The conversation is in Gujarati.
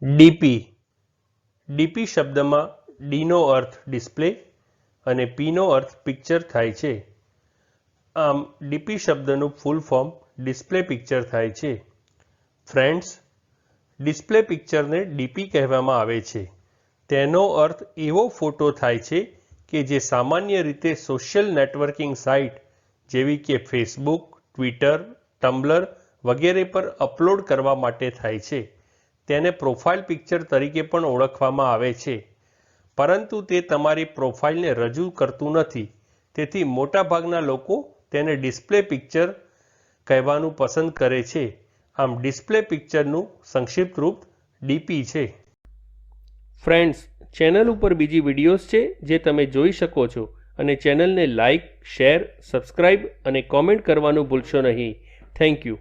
ડીપી ડીપી શબ્દમાં ડીનો અર્થ ડિસ્પ્લે અને પીનો અર્થ પિક્ચર થાય છે. આમ ડીપી શબ્દનું ફૂલ ફોર્મ ડિસ્પ્લે પિક્ચર થાય છે. ફ્રેન્ડ્સ, ડિસ્પ્લે પિક્ચરને ડીપી કહેવામાં આવે છે. તેનો અર્થ એવો ફોટો થાય છે કે જે સામાન્ય રીતે સોશિયલ નેટવર્કિંગ સાઇટ જેવી કે ફેસબુક, ટ્વિટર, ટમ્બલર વગેરે પર અપલોડ કરવા માટે થાય છે. તેને પ્રોફાઇલ પિક્ચર તરીકે પણ ઓળખવામાં આવે છે, પરંતુ તે તમારી પ્રોફાઇલને રજૂ કરતું નથી. તેથી મોટાભાગના લોકો તેને ડિસ્પ્લે પિક્ચર કહેવાનું પસંદ કરે છે. આમ ડિસ્પ્લે પિક્ચરનું સંક્ષિપ્ત રૂપ ડીપી છે. ફ્રેન્ડ્સ, ચેનલ ઉપર બીજી વિડીયોઝ છે જે તમે જોઈ શકો છો અને ચેનલને લાઇક, શેર, સબસ્ક્રાઇબ અને કોમેન્ટ કરવાનું ભૂલશો નહીં. Thank you.